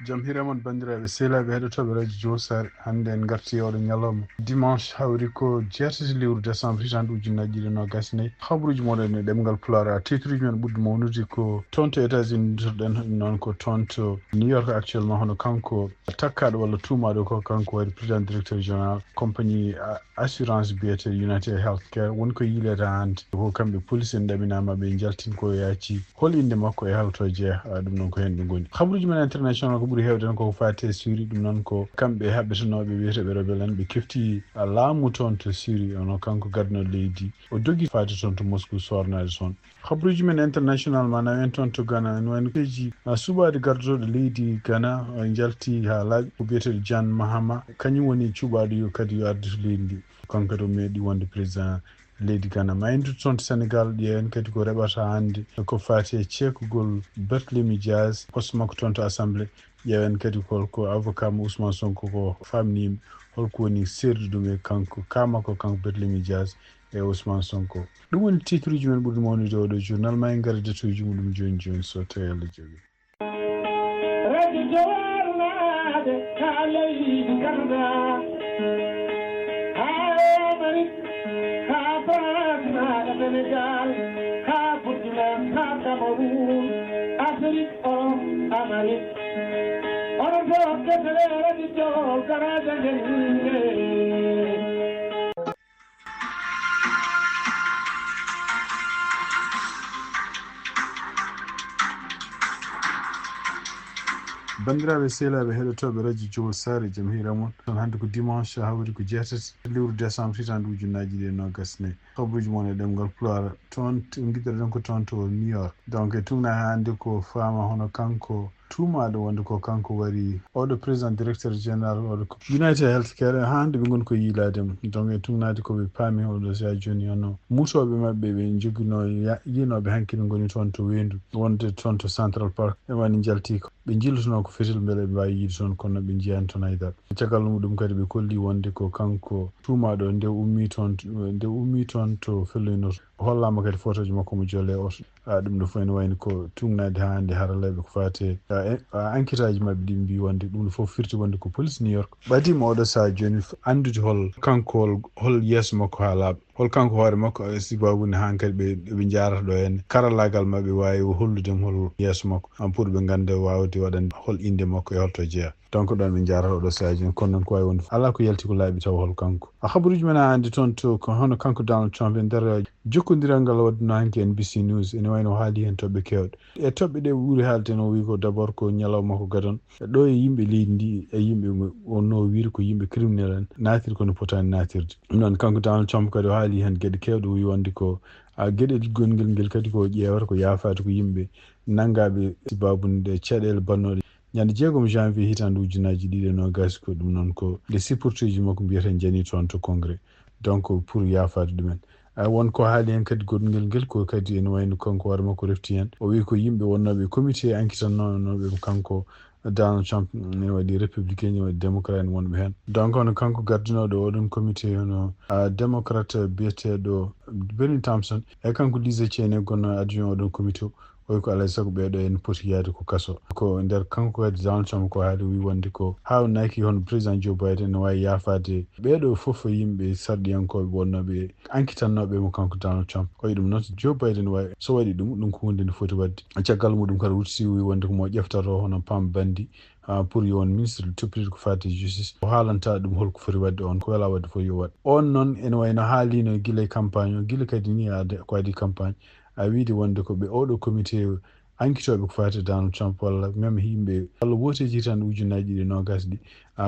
jam hiramon bandiraɓe sehlaɓe heɗotoɓe radio josare hande en garti oɗo ñalawma dimanche hawri ko jeetati lewru décembre hitande ujunnaji ɗiɗi nogas nayyi habruji moɗon e ɗemgal pulaar titruji men ɓurɗo mawnude ko toon to états-unis dirɗen noon ko toon to new york actuellement hono kanko takkaɗo walla tuumaɗo ko kanko waɗi président directeur général compagnie assurance biyete united healthcare woni ko yiilede hande ko kamɓe police en ɗaminama ɓe jaltin ko yaaci hol inde makko e halto jeeya ɗum noon ko hen ɓe goni habruji men international ko ɓuuri hewde tan koko fate Syrie ɗum noon ko kamɓe haɓɓetanoɓe wiyeteɓe rebelle en ɓe kefti laamu toon to Syrie ono kanko gadno leydi o dogi fade toon to Moscou sornade toon habruji men international mana en toon to Ghana en wayno keji suɓade gardoɗo leydi Ghana jalti ha laaɓi ko biyeteɗo John Mahama kañum woni cuɓaɗo yo kadi yo arde to leydi ndi kanko kadi o meeɗi wonde président leydi Ghana ma en toon to Sénégal ƴeewen kadi ko reɓata hande ko fati e ceekugol Barthélémy Dias poste makko toon to assemblée ƴeewen kadi ko avocat mo Ousmane Sonko ko famnima holko woni serdude ɗum e kanko kamakko kanko Barthélémy Dias e Ousmane Sonko ɗum woni titre uji men ɓurɗo mawnude oɗo journal ma en gaari detoji muɗum joni joni so tawi Allah jaaɓi Senegal, ha Portugal, ha Cameroun, Afrique, Amérique. On peut que se le dire, Canada, bandiraɓe sehlaɓe heɗotoɓe radio josare jaam hiramon ton hande ko dimanche hawri ko jeetati lewru décembre hitande ujunnaji ɗi nogas nayyi habruji moon e ɗemgal pulaar toon guiɗiɗen ko toon to New York donc e tungna hande ko fama hono kanko tuumaɗo wonde ko kanko wari oɗo président directeur général oɗo united healthcare hande ɓe goni ko yiiladema donc e tungnade koɓe paami oɗo sa joni hono mutoɓe mabɓe ɓe joguino yinoɓe hanki ɓe goni toon to wendu wonde toon to central park ɓe wani jalti ko ɓe jillutono ko fetel beele ɓe mbawi yiide toon kono ɓe jiyani toon haydara caggal muɗum kadi ɓe kolli wonde ko kanko tuumaɗo nde ummi toon to felloynoto hollama kadi photoji makko mo jolle oto ɗum ɗo fof ene wayno ko tungnade ha hande haralaɓe ko fate enquête aji mabɓe ɗi mbi wonde ɗum ɗo fof firti wonde ko police New York ɓadima oɗo saaha joni andude hol yeeso makko ha laaɓa hol kanko hoore makko sibabunde han kadi ɓe jarata ɗo henne karallagal mabɓe wawi holludem hol yeeso makko pour ɓe ganda wawde waɗande hol inde makko e holto jeeya donc ɗon ɓe jarata oɗo saaha joni kono noon ko wawi wonde ala ko yalti ko laaɓi taw hol kanko habaruji men hande toon to hono kanko Donald Trump e nder jokkodiral ngal waddino hanki NBC News ene wayno haali hen toɓɓe kewɗe e toɓɓe ɗe ɓuuri haalde no wi ko d' abord ko ñalawma ko gadon ɗo e yimɓe leydi ndi e yimɓe onno wiiri ko yimɓe criminel en naatiri kono potani naatirde ɗum noon kanko Donald Trump kadi o haali hen gueɗe kewɗe wi wonde ko gueɗel gongel ngel kadi ko ƴeewata ko yaafade ko yimɓe nangaɓe sibabunde caɗele bannoɗe ñande 6 janvier hitande ujunnaji ɗiɗi e nogas ko ɗum noon ko les supporteji makko mbiyeten jani toon to congrès donc pour yaafade ɗumen wonko haali hen kadi goɗgel ngel ko kadi ene wayno kanko hoore makko refti hen o wi ko yimɓe wonnoɓe comité enquêtanoɓe kanko Donald Trump ne waɗi républicain ne waɗi démocrate en wonɓe hen donc hono kanko gardinoɗo oɗon comité hono démocrate biyeteɗo Benny Thompson e kanko Lisa Cheney gonno adjoint oɗon comité oy ko alay saago ɓeɗo en poti yaade ko kaso ko nder kanko kadi Donald Trump ko haali wi wonde ko hawnaki hono président Joe Biden ne wawi yaafade ɓeɗo foof yimɓe sarɗiyankoɓe wonnoɓe enquêtannoɓe mo kanko Donald Trump koye ɗum noon Joe Biden wawi so waɗi ɗum ko hunde nde foti wadde caggal muɗum kadi wurti wi wonde ko mo ƴeftato hono Pam Bandi pour yo won ministre toppitiɗo ko fati justice o haalanta ɗum holko foti wadde on ko wela wadde fof yo waɗ on noon ene wayno haalino guila e campagne o guila kadi ni ko adi campagne a wiide wonde ko ɓe oɗo comité enquêtoɓe ko fati Donald Trump walla même yimɓe walla woteji tan ujunnaji ɗiɗi nogas ɗi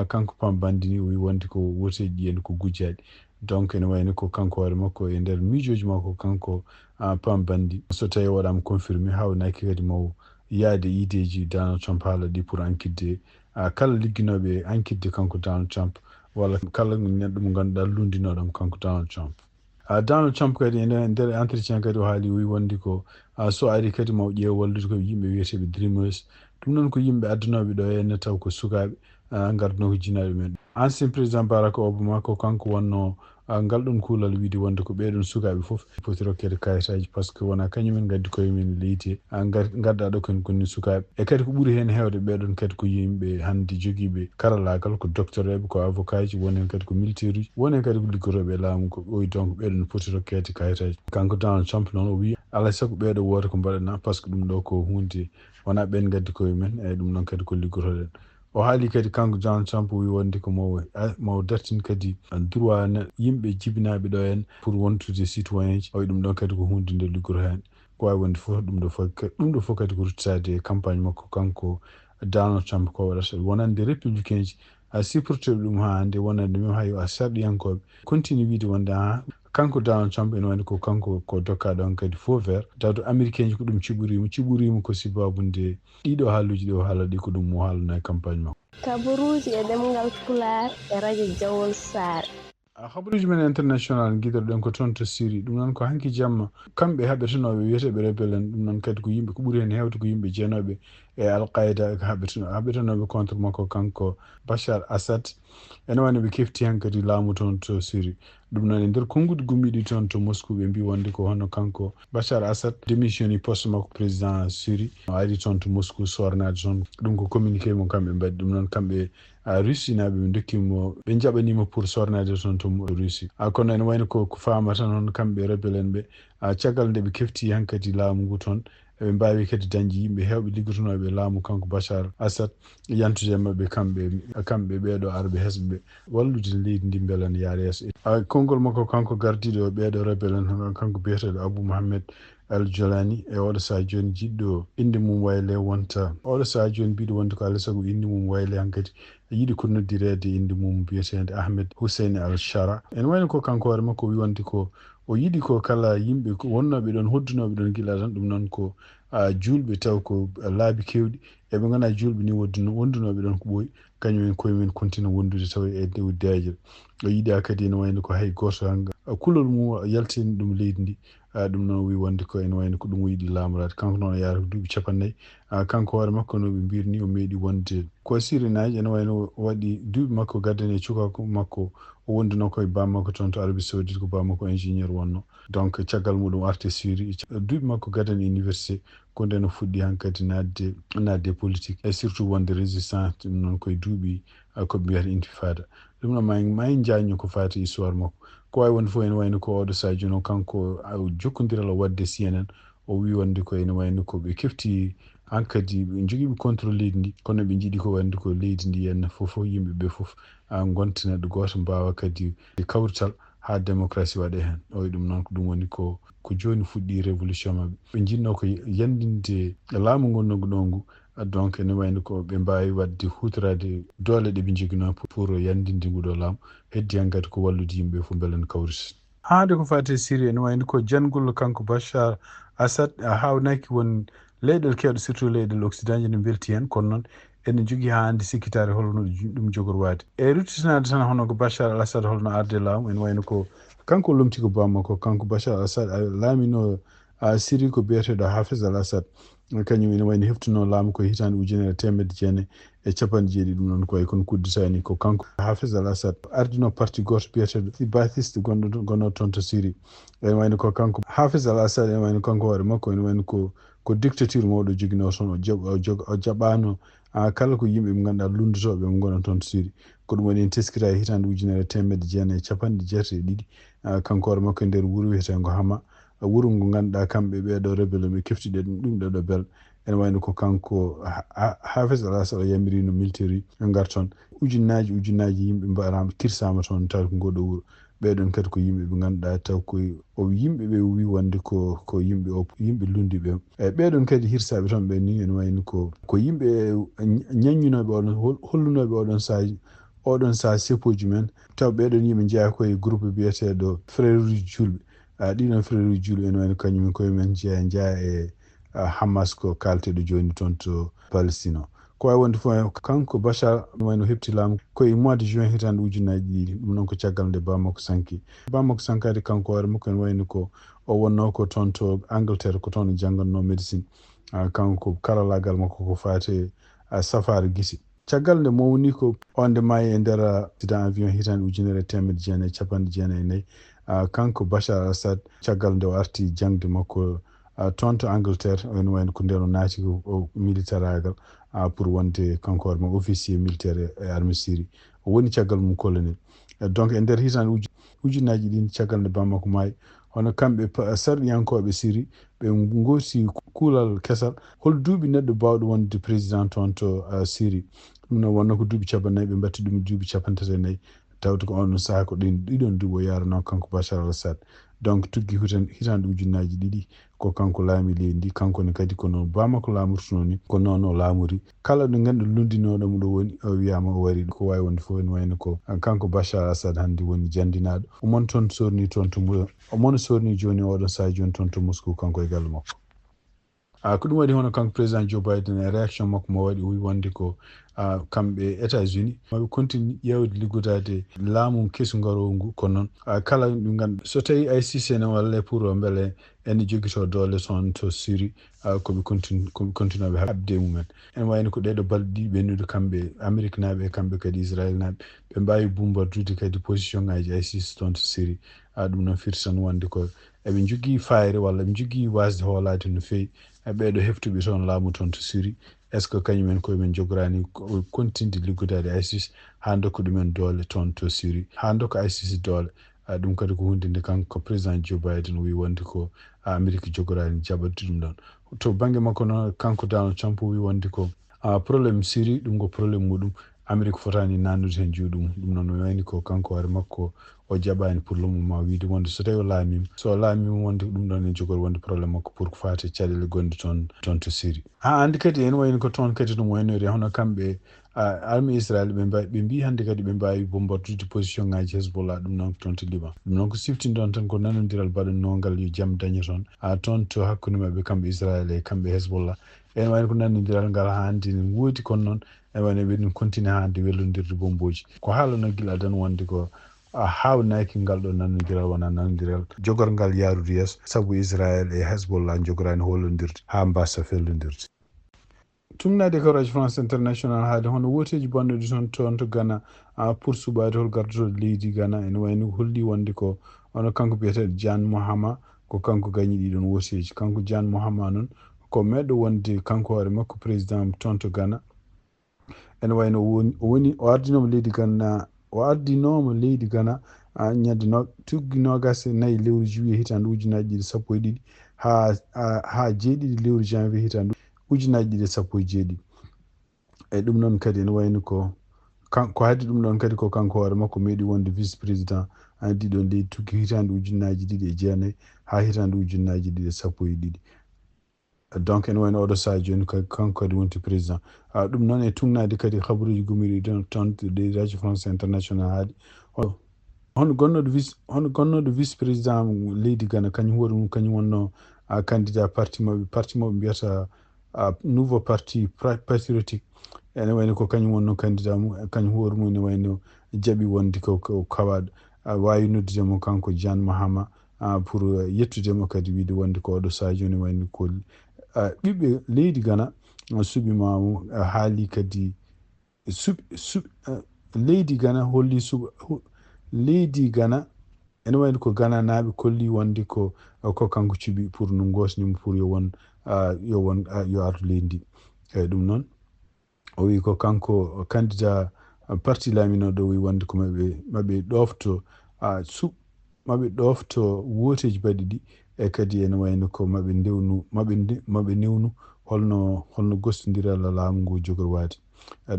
kanko Pam Bandi ni o wi wonde ko woteji ɗi en ko gujjaɗi donc ene wayno ko kanko hoore makko e nder miijoji makko kanko Pam Bandi so tawi waɗama confirmé hawnaki kadi maw yaade ideji Donald Trump haala ɗi pour enquêtde kala ligginoɓe enquêtde kanko Donald Trump walla kala neɗɗo mo ganduɗa lundinoɗom kanko Donald Trump Donald Trump kadi ene nder entretien kadi o haali wi wonde ko so ari kadi maw ƴeew wallude ko yimɓe wiyeteɓe dreamers ɗum noon ko yimɓe addunoɓe ɗo henne taw ko sukaɓe garduno ko jinaɓe men ancien président Barack Obama ko kanko wonno ngal ɗon kuulal wiide wonde ko ɓeeɗon sukaaɓe fof poti rokkede kayitaji par ce que wona kañumen gaddi koye men leyti gadda ɗo ken konni sukaaɓe e kadi ko ɓuri heen heewde ɓeeɗon kadi ko yimɓe hannde jogiiɓe karalagal ko docteur eɓe ko avocat ji wonen kadi ko militaire uji wonen kadi ko liggotooɓe laamu ko oyi donc ɓeeɗon poti rokkede kayitaji kanko Donald Trump noon o wi alay sago ɓeeɗo woota ko mbaɗana par ce que ɗum ɗo ko hunde wona ɓen gaddi koye men eyi ɗum ɗon kadi ko liggotoɗen o haali kadi kanko Donald Trump wi wonde ko mawo dartin kadi droit yimɓe jibinaɓe ɗo en pour wontude citoyen ji o wi ɗum ɗon kadi ko hunde nde liggoto hen ko wawi wonde fof ɗum ɗo fof kadi ko ruttade campagne makko kanko Donald Trump ko waɗata wonande républicain ji sipportoɓe ɗum ha hande wonande même hay a sarɗiyankoɓe continue wiide wonde kanko Donald Trump ene wayno ko kanko ko dokkaɗo on kadi faux vert tawde américain ji ko ɗum ciɓurima ko sibabunde ɗiɗo haaluji ɗi o haala ɗi ko ɗum mo haalno e campagne makko kabaruji e ɗemgal Pulaar e radio Jawol Saare. habaruji men international guiɗoɗen ko toon to Syrie ɗum noon ko hanki jamma kamɓe haɓetanoɓe wiyeteɓe rebelle en ɗum noon kadi ko yimɓe ko ɓuuri hen hewde ko yimɓe jeenoɓe e Al-Qaida haɓetanoɓe contre makko kanko Bachar Assad ene wayno ɓe kefti hen kadi laamu toon to Syrie ɗum noon e nder konnguɗi gummiɗi toon to Moscou ɓe mbi wonde ko hono kanko Bachar Assad démissioni poste makko président Syrie o ari toon to Moscou sornade toon ɗum ko communiqué mo kamɓe mbaɗi ɗum noon kamɓe Russie naɓe ɓe dokkimo ɓe jaɓanimo pour sornade toon to Russie kono ene wayno ko famata noon kamɓe rebelle en ɓe caggal nde ɓe kefti hankadi laamu ngu toon eɓe mbawi kadi dañde yimɓe hewɓe liggotonoɓe laamu kanko Bachar Assad yantude mabɓe kamɓe ɓeeɗo arɓe hesɓe wallude leydi ndi beela ne yaara yeeso konngol makko kanko gardiɗo ɓeeɗo rebelle en kanko biyeteɗo Abou Mohamed El Jolani e oɗo saha joni jiɗɗo inde mum wayle wonta oɗo saha joni mbiɗo wonde ko alay saago inde mum wayle hankadi yiiɗi ko noddirede inde mum biyetede Ahmed Hussein Al Shara ene wayno ko kanko hoore makko wi wonde ko o yiɗi ko kala yimɓe wonnoɓe ɗon hoddunoɓe ɗon gila tan ɗum noon ko julɓe taw ko laabi kewɗi eɓe gona julɓe ni wondunoɓe ɗon ko ɓooyi kañumen koyemen continue wondude taw e dow deejel o yiiɗa kadi ene wayno ko hay goto kulol mum yaltini ɗum leydi ndi ɗum noon wi wonde ko ene wayno ko ɗum o yiiɗi laamorade kanko noon o yaara ko duuɓi 40 kanko hoore makko no ɓe mbirni o meeɗi wonde ko sirinaji ene wayno waɗi duuɓi makko gaddane cukako makko o wonduno koye bammakko toon to Arabie Saoudite ko bammakko ingénieur wonno donc caggal muɗum arte Syrie duuɓi makko gaddane université ko nden o fuɗɗi hankkadi nadde politique et surtout wonde résistance ɗum noon koye duuɓi koɓe mbiyata intifada ɗum noon ma en jaño ko fati histoire makko ko wawi wonde fof ene wayno ko oɗo sadio noon kanko jokkodiral o wadde CNN o wi wonde ko ene wayno ko ɓe kefti hankkadi ɓe joguiɓe contrôle leydi ndi kono ɓe jiiɗi ko wande ko leydi ndi henna fof yimɓeɓe fof gonta neɗɗo goto mbawa kadi kawrital ha démocratie waɗe hen o wi ɗum noon ko ɗum woni ko joni fuɗɗi révolution mabɓe ɓe jinno ko yandinde laamu gonnogo ngu donc ene wayno ko ɓe mbawi wadde hutorade doole ɗeɓe joguino pour yandinde nguɗo laamu heddi hankadi ko wallude yimɓe fof beele ne kawrita haade ko fate Syrie ene wayno ko jangol kanko Bachar Assad hawnaki won leyɗel kewɗe surtout leyɗel occident ne belti hen kono noon ene jogui ha hande sikkitare holno ɗum jogorwade e ruttitanade tan hono ko Bachar al Assad holno arde laamu ene wayno ko kanko lomti ko bammakko kanko Bachar al Assad laamino Syrie ko biyeteɗo Hafez al Assad kañum ene wayno heftuno laamu ko hitande 1990 ɗum noon koye kono kudditani ko kanko Hafez al Assad ardino parti goto biyeteɗo Baathiste gonno toon to Syrie ene wayno ko kanko Hafez al Assad ene wayno kanko hoore makko ene wayno ko dictature mawɗo joguino toon o jaɓano kala ko yimɓe ɓe ganduɗa lundutoɓe ɓe gona toon to Syrie ko ɗum woni en teskira e hitande 1992 kanko hoore makko e nder wuuro wiyetengo Hama wuro ngo ganduɗa kamɓe ɓeɗo rebelle ɓe keftiɗe ɗum ɗeɗo bel ene wayno ko kanko Hafez al Assad o yamirino militaire ɓe gar toon ujunnaji yimɓe mbarama kirsama toon taw ko ngoɗo wuuro ɓeɗon kadi ko yimɓe ɓe ganduɗa taw koye o yimɓe ɓe wi wonde ko yimɓe lundi ɓe eyyi ɓeɗon kadi hirsaɓe toon ɓe ni ene wayno ko yimɓe ñaññunoɓe oɗon hollunoɓe oɗon saha sepoji men taw ɓeɗon yimɓe jeeya koye groupe biyeteɗo frère uji julɓe ɗiɗon frère uji julɓe ene wayno kañumen koye men jeeya e Hamas ko kalteɗo joni toon to Palestine o ko wawi wonde fof kanko Bachar wayno hepti laamu koye mois de juin hitande 2000 ɗum noon ko caggal nde bammakko sankade kanko hoore makko ene wayno ko o wonno ko toon to Angleterre ko toon jangganno médecine kanko karalagal makko ko fate safare guise caggal nde mo woni ko onde maayi e nder accident avion hitande ujunere temedde jeenayyi capanɗe jeenayyi e nayyi kanko Bachar al-Assad caggal nde o arti jangde makko toon to Angleterre ene wayno ko nden o naati o militaire agal pour wonde kanko hoore mum officier militaire e armée Syrie o woni caggal mum colonel donc e nder hitande ujunnaji ɗi caggal nde bammakko maayi hono kamɓe sarɗiyankoɓe Syrie ɓe gooti kuulal kesal hol duuɓi neɗɗo bawɗo wonde président toon to Syrie ɗum noon wonno ko duuɓi capannayyi ɓe mbatti ɗum duuɓi capantati e nayyi tawde ko on ɗon saaha ko ɗiɗon duuɓi o yarano kanko Bachar al-Assad donc tuggi hitande ujunnaji ɗiɗi ko kanko laami leydi ndi kankone kadi kono bamakko laamortuno ni ko noon o laamori kala ɗo ganduɗo lundinoɗomo ɗo woni o wiyama o wari ko wawi wonde fof ene wayno ko kanko Bachar al-Assad hannde woni jandinaɗo omon toon sorni toon to omon sorni joni oɗon saaha joni toon to Moscou kanko e galle makko ko ɗum waɗi hono kanko président Joe Biden e réaction makko mo waɗi o wi wonde ko kamɓe États-Unis maɓe continue ƴewde liggodade laamu kesu ngarowo ngu kono noon kala ɗum ganduɗa so tawi ICC ne walle pour beele ene joguito doole toon to Syrie koɓe continue ɓe habde mumen ene wayno ko ɗeɗo balɗe ɗiɗi ɓennude kamɓe Amérique naɓe e kamɓe kadi Israël naɓe ɓe mbawi bumbordude kadi position ngaji ICC toon to Syrie ɗum noon firti tan wonde ko eɓe jogui fayre walla ɓe jogui wasde hoolade no fewi ɓeɗo heftuɓe toon laamu toon to Syrie est ce que kañumen koyemen jogorani continde liggodade ICS ha dokka ɗumen doole toon to Syrie ha dokka ICS doole ɗum kadi ko hunde nde kanko président Joe Biden wi wonde ko Amérique jogorani jaɓatde ɗum ɗon to banggue makko noon kanko Donald Trump wi wonde ko probléme Syrie ɗum ko probléme muɗum Amérique fotani nannude hen juuɗum ɗum noon mi wayni ko kanko hoore makko o jaɓani pour le moment wiide wonde so tawi o laamima so laamima wonde ɗum ɗon en jogori wonde probléme makko pour ko fate caɗele gonɗe toon to Syrie andi kadi en wayni ko toon kadi no waynori hono kamɓe armée Israël ɓe mbi hannde kadi ɓe mbawi bombardude position ngaji Hezbollah ɗum noon toon to Liban ɗum noon ko siftinde ɗon tan ko nanodiral baɗannogal yo jaam dañe toon toon to hakkude mabɓe kamɓe Israël e kamɓe Hezbollah en wayno ko nanodiral ngal handi ne woodi kono noon en wayno ɓeɗum continue hande wellodirde bomboji ko haalano guila adan wonde ko hawnaki ngal ɗo nanodiral wona nanodiral jogorgal yarude yeeso saabu Israël e Hezbollah jogorani hollodirde ha mbasa fellodirde tumnade ko radio France international haade hono woteji bannuɗi toon to Ghana pour suɓade hol gardotoɗo leydi Ghana ene wayno holli wonde ko hono kanko biyeteɗo Jan Mahama ko kanko gañi ɗiɗon woteji kanko Jan Mahama noon ko meɗɗo wonde kanko hoore makko président toon to Ghana ene wayno o ardinomo leydi Ghana ñande tuggi nogas nayyi lewru juillet hitande ujunaji ɗiɗi sappo e ɗiɗi ha jeeɗiɗi lewru janvier hitande ujunaji ɗiɗi sappo e jeeɗiɗi e ɗum noon kadi ene wayno ko haddi ɗum ɗon kadi ko kanko hoore makko meeɗi wonde vice président ɗiɗon leydi tuggi hitande ujunaji ɗiɗi e jeenayyi ha hitande ujunaji ɗiɗi sappo e ɗiɗi donc ene wayno oɗo saaha joni kanko kadi wonti président ɗum noon e tugnade kadi habaruji gumiriɗi toon de radio France international haali hono gonnoɗo vice président leydi Ghana kañum hoore mum kañum wonno candidat parti maɓɓe mbiyata nouveau parti patriotique ene wayno ko kañum wonno candidat mum kañum hoore mum ene wayno jaaɓi wonde ko kawaɗo wawi noddudemo kanko Jan Mahama pour yettudemo kadi wiide wonde ko oɗo saaha joni wayno ko ɓiɓɓe leydi Ghana suɓimamo haali kadi leydi Ghana holli leydi Ghana ene wayno ko Ghana naaɓe kolli wonde ko kanko cuɓi pour no gosnimo pour yo ardu leydi ndi eyyi ɗum noon o wi ko kanko candidat parti laaminoɗo wi wonde ko maɓe ɗofto woteji baɗi ɗi e kadi ene wayno ko maɓe newnu holno gostodiral laamu ngu jogori waade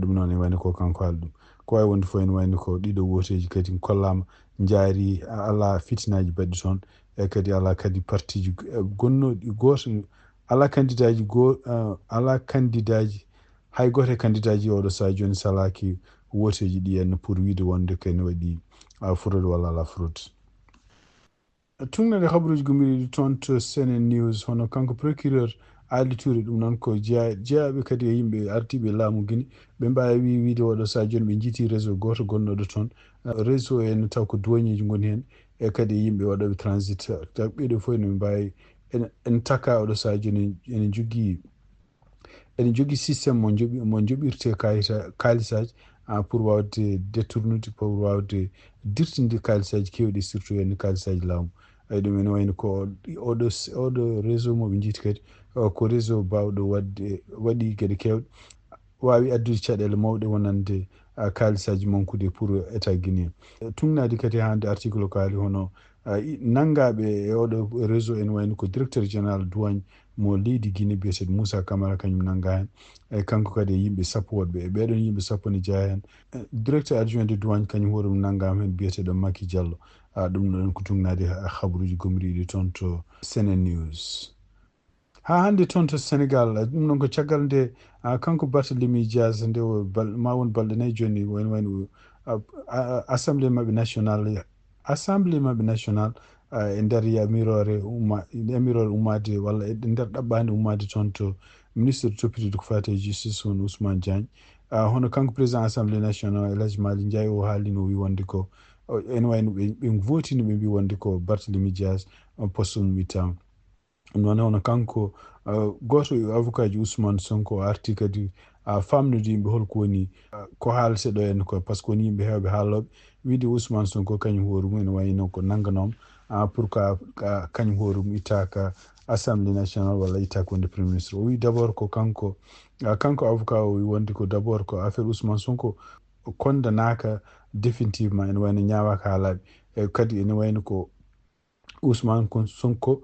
ɗum noon ene wayno ko kanko haali ɗum ko wawi wonde fof ene wayno ko ɗiɗo woteji kadi kollama jaari ala fitinaji baɗɗi toon e kadi ala kadi partiji gonnoɗi goto ala candidat ji hay goto e candidat ji oɗo saaha joni salaki woteji ɗi henna pour wiide wonde kene waɗi fraude walla ala fraude tugnade habaruji gumiriɗi toon to CNN News hono kanko procureur Ali Touré ɗum noon ko jeeyaɓe kadi e yimɓe ardiɓe laamu Guinée ɓe mbawi wiide oɗo saaha joni ɓe jiiti réseau goto gonnoɗo toon réseau en taw ko douanier goni hen e kadi yimɓe waɗoɓe transit ɓeɗo fof ene mbawi en takka oɗo saaha joni ene jogui eɗen jogii systéme mo joɓirte kaalisaji pour wawde détournude pour wawde dirtinde kaalisaji kewɗi surtout henni kaalisaji laamu. ɗum ene wayno ko oɗo réseau moɓe jiiti kadi ko réseau bawɗo waɗi gueɗe kewɗe wawi addude caɗele mawɗe wonande kaalisaji mankude pour état guinéen. Tugnadi kadi hande article ko haali hono nangaɓe e oɗo réseau ene wayno ko directeur général douane mo leydi Guinée biyeteɗo Moussa Camara kañum nanga hen e kanko kadi e yimɓe sappo woɗɓe e ɓeɗon yimɓe sappo ne jeeya hen directeur adjoint de douane kañum hoɗum nanggama hen biyeteɗo Macky Diallo. ɗum ɗon ko tugnadi habaruji gomriɗi toon to Senen News. Ha hande toon to Sénégal ɗum noon ko caggal nde kanko Barthélémy Dias nde ma won balɗe nayyi joni wayno assemblée mabɓe national e nder yamirore ummade walla e nder ɗaɓɓade ummade toon to ministre de toppitede ko fate justice won Ousmane Diagne. Hono kanko président assemblée national El Hadji Malick Ndiaye o haalino o wi wonde ko ene wayno ɓe votino ɓe mbi wonde ko Barthélémy Dias poste mum ittama. ɗum noon hono kanko goto avocat ji Ousmane Sonko o arti kadi famnude yimɓe holko woni ko haalete ɗo henna ko par ce que woni yimɓe hewɓe haalloɓe wiide Ousmane Sonko kañum hoore mum ene wayno ko nanganom pour kañum hoore mum ittaka assemblée national walla ittaka wonde premier ministre. O wi d' abord ko kanko avocat o wi wonde ko d' abord ko affaire Ousmane Sonko kondanaka définitivement ene wayno ñawaka haalaɓe e kadi ene wayno ko Ousmane Sonko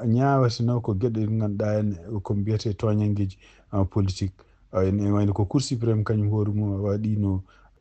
ñawatino ko gueɗe ɗe ganduɗa hen ko mbiyete toñanggueji politique. ene wayno ko cour suprême kañum hoore mum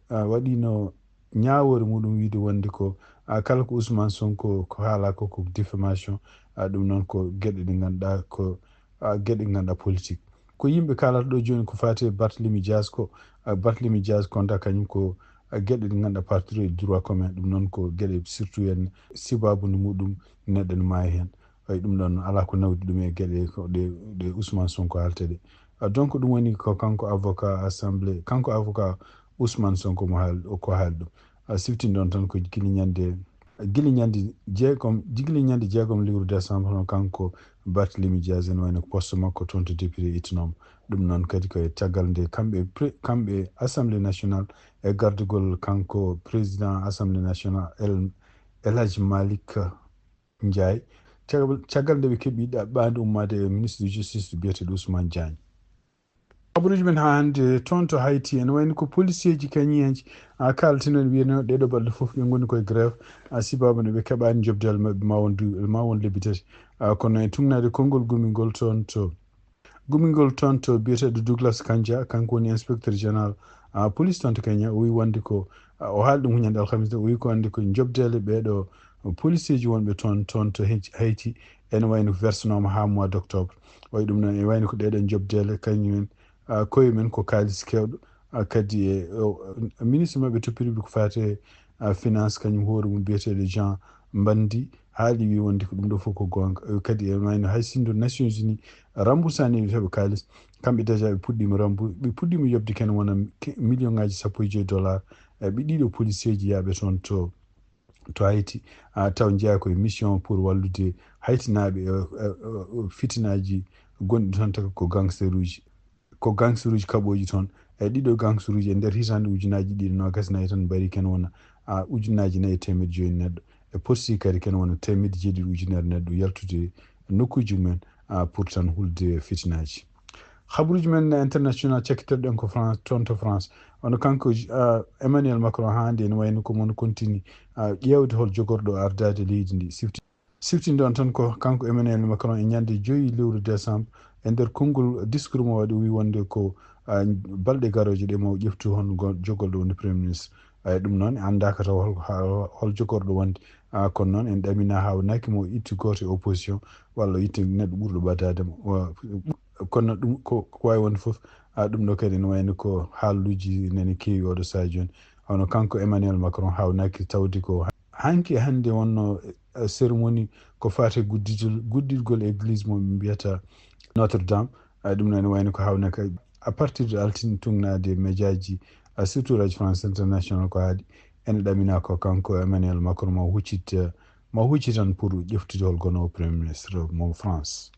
waɗino ñawore muɗum wiide wonde ko kala ko Ousmane Sonko ko haala ko diffamation. ɗum noon ko gueɗe ɗe ganduɗa ko gueɗe ɗe ganduɗa politique. Ko yimɓe kalata ɗo joni ko fate Barthélémy Dias ko Barthélémy Dias konta kañum ko gueɗe ɗe ganduɗa partir e droit commun. ɗum noon ko gueɗe surtout hen sibabude muɗum neɗɗo ne maayi hen. ɗum ɗon ala ko nawdi ɗum e gueɗe ɗe Ousmane Sonko haalte ɗe. Donc ɗum woni ko kanko avocat assemblée kanko avocat Ousmane Sonko ko haali ɗum. Siftini ɗon tan ko guila ñande jeegom lewru décembre hono kanko Barthélémy Dias ene wayno ko poste makko toon to député ittanoma. ɗum noon kadi koye caggal nde kamɓe assemblée national e gardugol kanko président assemblée national El Hadji Malick Ndiaye caggal nde ɓe keeɓi ɗaɓɓade ummade e ministre de justice biyeteɗo Ousmane Diagne. habaruji men ha hande toon to Hayti ene wayno ko policier ji kañiyaji kaltinoen wiyano ɗeɗo balɗe foof ɓe goni koye grève sibaɓe no ɓe keɓani jobdal mabɓe ma won lebbi tati. kono e tugnade konngol gumigol toon to biyeteɗo Douglas Kanja kanko woni inspecteur général police toon to Kenya o wi wonde ko o haali ɗum huñande alhamis o wi ko wonde ko jobdele ɓeɗo policier ji wonɓe toon to Hayti ene wayno ko versenoma ha mois d' octobre. wayi ɗum noon ene wayno ko ɗeɗon jobdele kañumen koye men ko kaalis kewɗo kadi e ministre mabɓe toppiriɓe ko fate finance kañum hoore mum biyeteɗo Jean Bandi haali wi wonde ko ɗum ɗo fof ko gonga. kadi ene wayno hay sindo Nations Unies remboursani heɓe kaalis kamɓe déjà ɓe puɗɗima yobde ken wona million ngaji $15 ɓe ɗiɗo policier ji yaaɓe toon to Hayti taw jeeya koye mission pour wallude haytinaɓe fitinaji gonɗi toon taka ko gangster uji kaɓoji toon ɗiɗo gangster uji e nder hitande ujunaji ɗiɗi nogas nayyi tan mbari ken wona ujunaji 400 neɗɗo e posti kadi ken wona 700 ujunere neɗɗo yaltude nokkuji mumen pour tan hulde fitinaji. habaruji men international cekkitirɗen ko France toon to France ono kanko Emmanuel Macron hande ene wayno ko mon continue ƴewde hol jogorɗo ardade leydi ndi siftinde on tan ko kanko Emmanuel Macron e ñande 5 lewru décembre e nder konngol discours mo waɗi o wi wonde ko balɗe garoje ɗe mo ƴeftu hon jogorɗo wonde premier ministre. ɗum noon andaka taw hol jogorɗo wonde kono noon en ɗamina hawnaki mo itti goto e opposition walla itti neɗɗo ɓurɗo ɓadademo kono ɗum ko wawi wonde foof ɗum ɗo kadi ne wayno ko haaluji nene keewi oɗo saha joni. hono kanko Emmanuel Macron hawnaki tawde ko hanki hande wonno cérémonie ko fate guddiɗgol église mo ɓe mbiyata Notre Dame. ɗum noon ne wayno ko hawnaka à partir de altine tugnade médiaji surtout radio France international ko haali ene ɗamina ko kanko Emmanuel Macron ma huccitan pour ƴeftude hol gonowo premier ministre mo France.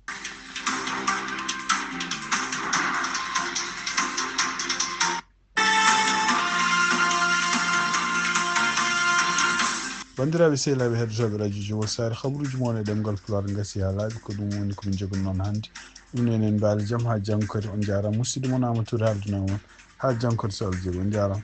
bandiraɓe sehilaɓe heddotoɓe radio Jowol Sare habaruji moon e ɗemgal Pulaar gasi ha laaɓi ko ɗum woni komin jogori noon hannde ɗum ne enen mbaali jaam ha janggo kadi on jarama musidɗo moon Amadou Touré haalduna moon ha janggo kadi so Allah jaaɓi on jarama.